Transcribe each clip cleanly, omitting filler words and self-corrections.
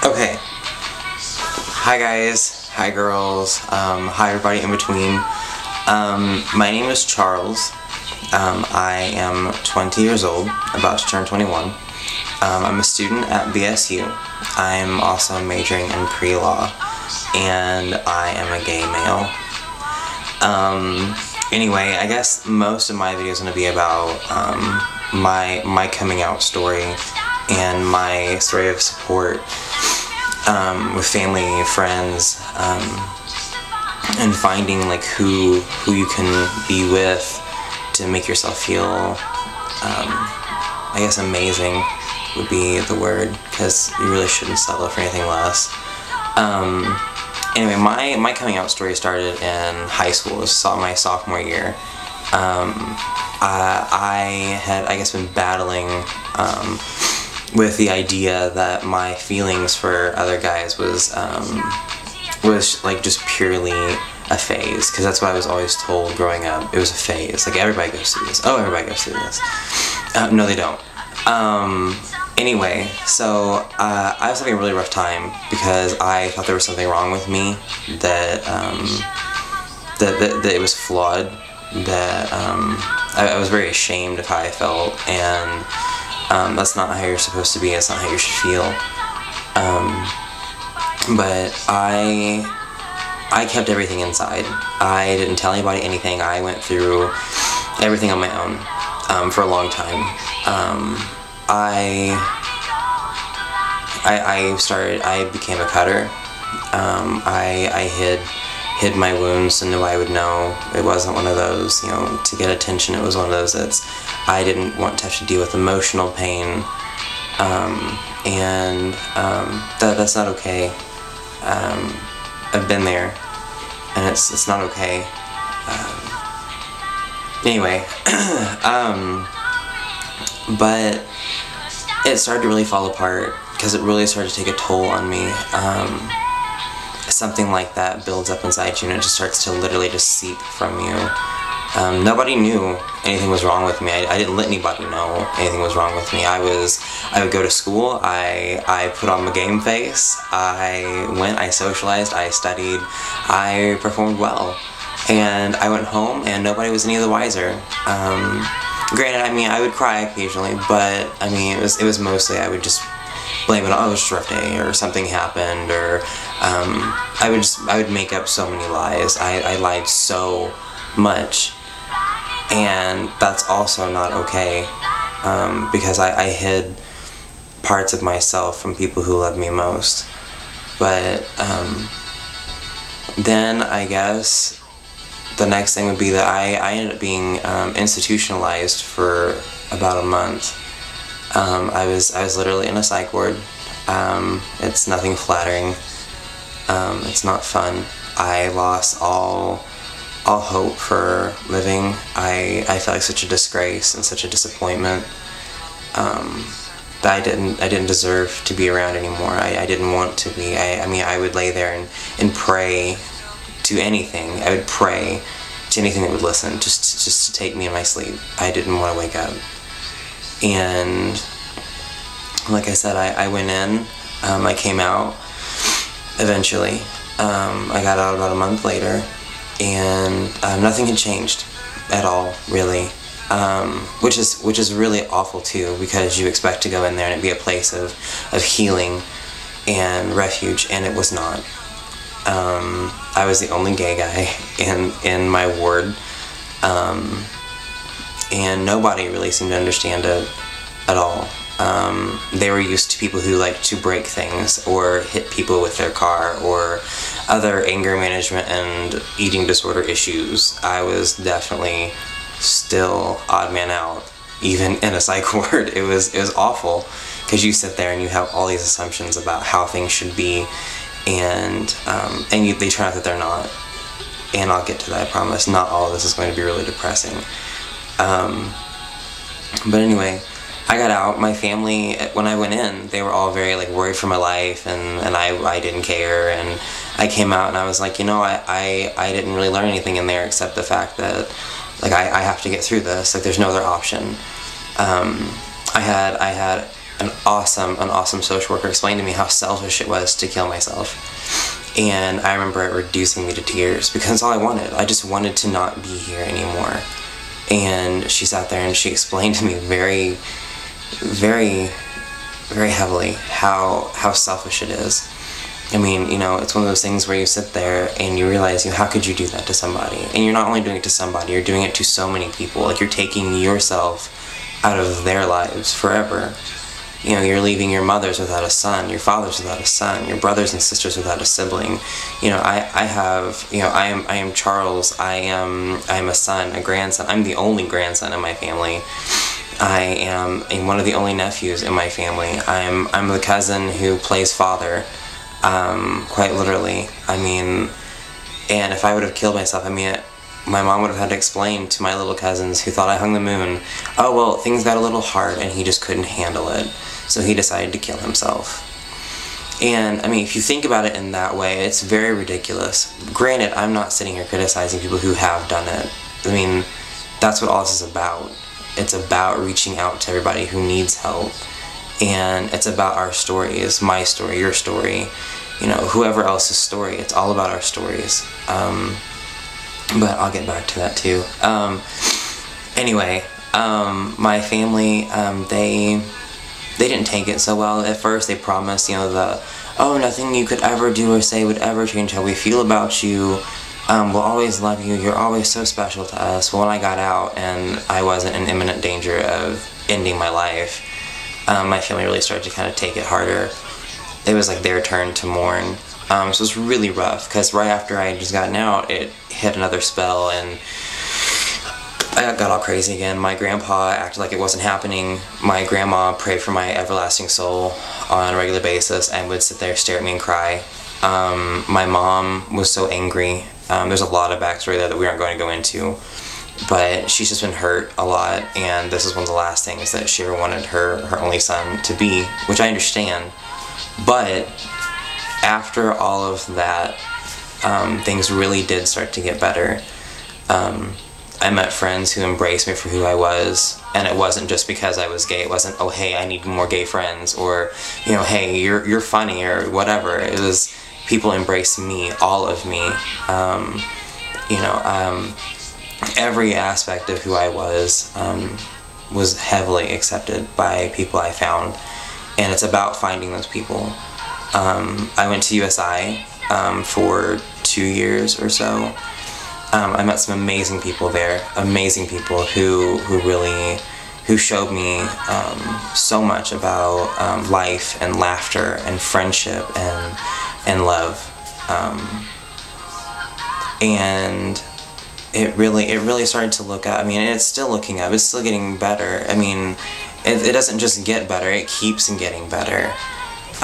Okay. Hi guys. Hi girls. Hi everybody in between. My name is Charles. I am 20 years old, about to turn 21. I'm a student at BSU. I'm also majoring in pre-law, and I am a gay male. Anyway, I guess most of my video is going to be about my coming out story and my story of support with family, friends, and finding like who you can be with to make yourself feel, I guess amazing would be the word, because you really shouldn't settle for anything less. Anyway, my coming out story started in high school. It was my sophomore year. I had, I guess, been battling with the idea that my feelings for other guys was like just purely a phase, because that's what I was always told growing up. It was a phase. Like, everybody goes through this. Oh, everybody goes through this. No, they don't. Anyway, so I was having a really rough time because I thought there was something wrong with me, that that it was flawed, that I was very ashamed of how I felt, and that's not how you're supposed to be. That's not how you should feel. But I kept everything inside. I didn't tell anybody anything. I went through everything on my own for a long time. I became a cutter. I hid my wounds so nobody would know. It wasn't one of those, you know, to get attention. It was one of those I didn't want to have to deal with emotional pain, and that's not okay. I've been there, and it's not okay. Anyway, but it started to really fall apart because it really started to take a toll on me. Something like that builds up inside you, and it just starts to literally just seep from you. Nobody knew anything was wrong with me. I didn't let anybody know anything was wrong with me. I would go to school, I put on my game face, I went, I socialized, I studied, I performed well. And I went home and nobody was any the wiser. Granted, I mean, I would cry occasionally, but I mean, it was mostly, I would just blame it on, oh, it was just a rough day, or something happened, or I would make up so many lies. I lied so much, and that's also not okay, because I hid parts of myself from people who love me most. But then I guess the next thing would be that I ended up being institutionalized for about a month. I was literally in a psych ward. It's nothing flattering. It's not fun. I lost all hope for living. I felt like such a disgrace and such a disappointment, that I didn't deserve to be around anymore. I didn't want to be. I mean, I would lay there and pray to anything. I would pray to anything that would listen, just to take me in my sleep. I didn't want to wake up. And like I said, I went in, I came out eventually. I got out about a month later, and nothing had changed at all, really. Which is really awful too, because you expect to go in there and it be a place of healing and refuge, and it was not. I was the only gay guy in my ward, and nobody really seemed to understand it at all. They were used to people who like to break things or hit people with their car or other anger management and eating disorder issues. I was definitely still odd man out, even in a psych ward. It was awful, because you sit there and you have all these assumptions about how things should be, and they turn out that they're not. And I'll get to that, I promise. Not all of this is going to be really depressing. But anyway, I got out. My family, when I went in, they were all very like worried for my life, and I didn't care, and I came out and I was like, you know, I didn't really learn anything in there except the fact that like I have to get through this. Like, there's no other option. I had an awesome social worker explained to me how selfish it was to kill myself. And I remember it reducing me to tears because that's all I wanted. I just wanted to not be here anymore. And she sat there and she explained to me very, very, very heavily how selfish it is. I mean, you know, it's one of those things where you sit there and you realize, you know, how could you do that to somebody? And you're not only doing it to somebody, you're doing it to so many people. Like, you're taking yourself out of their lives forever. You know, you're leaving your mothers without a son, your fathers without a son, your brothers and sisters without a sibling. You know, I have, you know, I am Charles. I am a son, a grandson. I'm the only grandson in my family. I am one of the only nephews in my family. I'm the cousin who plays father, quite literally. I mean, and if I would have killed myself, I mean, my mom would have had to explain to my little cousins who thought I hung the moon, oh, well, things got a little hard and he just couldn't handle it. So he decided to kill himself. And, I mean, if you think about it in that way, it's very ridiculous. Granted, I'm not sitting here criticizing people who have done it. I mean, that's what all this is about. It's about reaching out to everybody who needs help. And it's about our stories, my story, your story, you know, whoever else's story. It's all about our stories. But I'll get back to that too. Anyway, my family, they didn't take it so well. At first they promised, you know, oh, nothing you could ever do or say would ever change how we feel about you. We'll always love you. You're always so special to us. Well, when I got out and I wasn't in imminent danger of ending my life, my family really started to kind of take it harder. It was like their turn to mourn. So it was really rough, because right after I had just gotten out, it hit another spell, and I got all crazy again. My grandpa acted like it wasn't happening. My grandma prayed for my everlasting soul on a regular basis and would sit there, stare at me, and cry. My mom was so angry. There's a lot of backstory there that we aren't going to go into, but she's just been hurt a lot, and this is one of the last things that she ever wanted her only son to be, which I understand. But after all of that, things really did start to get better. I met friends who embraced me for who I was, and it wasn't just because I was gay. It wasn't, oh, hey, I need more gay friends, or, you know, hey, you're funny, or whatever. It was, people embraced me, all of me. You know, every aspect of who I was heavily accepted by people I found, and it's about finding those people. I went to USI for 2 years or so. I met some amazing people there, amazing people who showed me so much about life and laughter and friendship and love, and it really started to look up. I mean, it's still looking up. It's still getting better. I mean, it doesn't just get better. It keeps on getting better.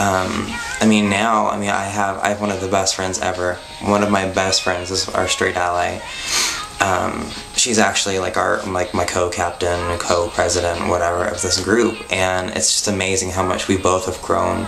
I mean, now, I mean, I have one of the best friends ever. One of my best friends is our straight ally. She's actually like my co-captain, co-president, whatever, of this group, and it's just amazing how much we both have grown.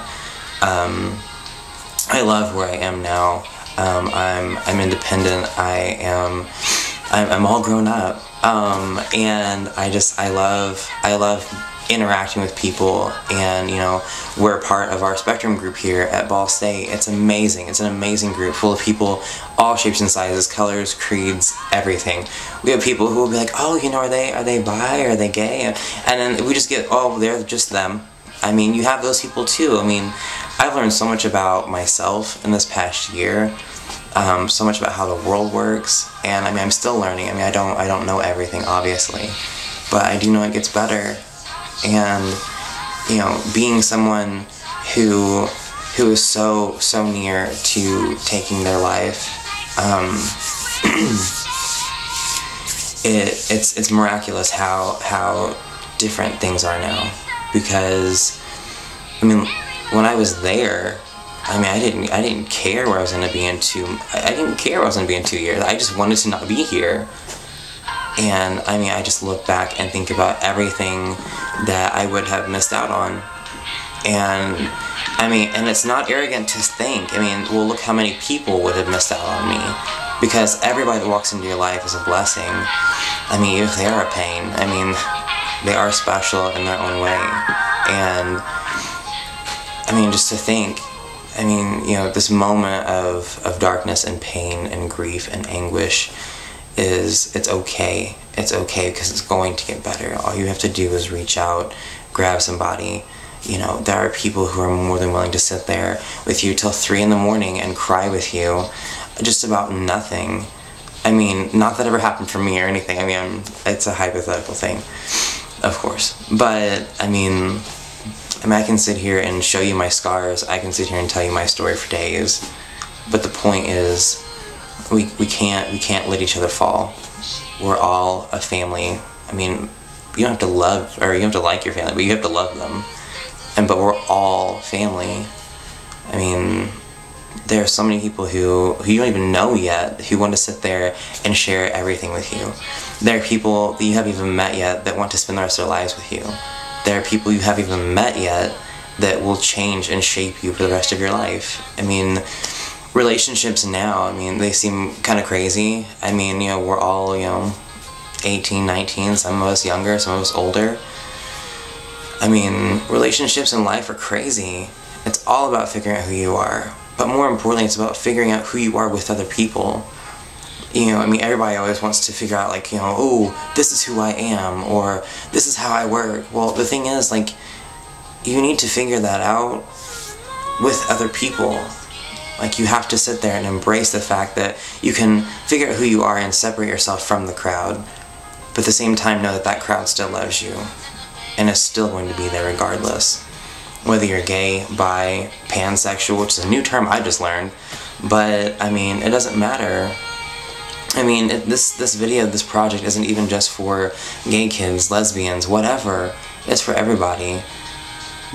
I love where I am now. I'm independent. I'm all grown up, and I love interacting with people, and, you know, we're part of our Spectrum group here at Ball State. It's amazing. It's an amazing group full of people, all shapes and sizes, colors, creeds, everything. We have people who will be like, oh, you know, are they bi, are they gay? And then we just get, oh, they're just them. I mean, you have those people too. I mean, I've learned so much about myself in this past year, so much about how the world works, and I mean, I'm still learning. I mean, I don't know everything, obviously, but I do know it gets better. And, you know, being someone who is so near to taking their life, it's miraculous how different things are now. Because, I mean, when I was there, I mean, I didn't care where I was going to be in I didn't care where I was going to be in 2 years. I just wanted to not be here. And, I mean, I just look back and think about everything that I would have missed out on. And, I mean, and it's not arrogant to think, I mean, well, look how many people would have missed out on me. Because everybody that walks into your life is a blessing. I mean, if they are a pain, I mean, they are special in their own way. And I mean, just to think, I mean, you know, this moment of darkness and pain and grief and anguish it's okay. It's okay because it's going to get better. All you have to do is reach out, grab somebody. You know, there are people who are more than willing to sit there with you till 3 in the morning and cry with you just about nothing. I mean, not that ever happened for me or anything. I mean, it's a hypothetical thing, of course. But, I mean, I can sit here and show you my scars. I can sit here and tell you my story for days. But the point is, we can't let each other fall. We're all a family. I mean, you don't have to love, or you don't have to like your family, but you have to love them. But we're all family. I mean, there are so many people who you don't even know yet who want to sit there and share everything with you. There are people that you haven't even met yet that want to spend the rest of their lives with you. There are people you haven't even met yet that will change and shape you for the rest of your life. I mean, relationships now, I mean, they seem kind of crazy. I mean, you know, we're all, you know, 18, 19, some of us younger, some of us older. I mean, relationships in life are crazy. It's all about figuring out who you are. But more importantly, it's about figuring out who you are with other people. You know, I mean, everybody always wants to figure out, like, you know, oh, this is who I am, or this is how I work. Well, the thing is, like, you need to figure that out with other people. Like, you have to sit there and embrace the fact that you can figure out who you are and separate yourself from the crowd, but at the same time know that that crowd still loves you and is still going to be there regardless. Whether you're gay, bi, pansexual, which is a new term I just learned, but I mean, it doesn't matter. I mean, this video, this project isn't even just for gay kids, lesbians, whatever. It's for everybody.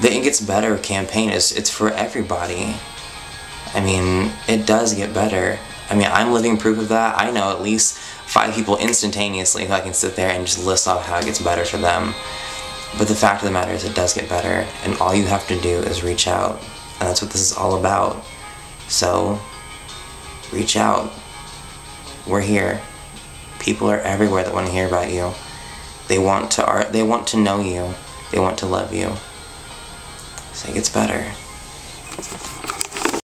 The It Gets Better campaign it's for everybody. I mean, it does get better. I mean, I'm living proof of that. I know at least 5 people instantaneously who I can sit there and just list off how it gets better for them. But the fact of the matter is it does get better, and all you have to do is reach out. And that's what this is all about. So, reach out. We're here. People are everywhere that want to hear about you. They want to know you. They want to love you. So it gets better.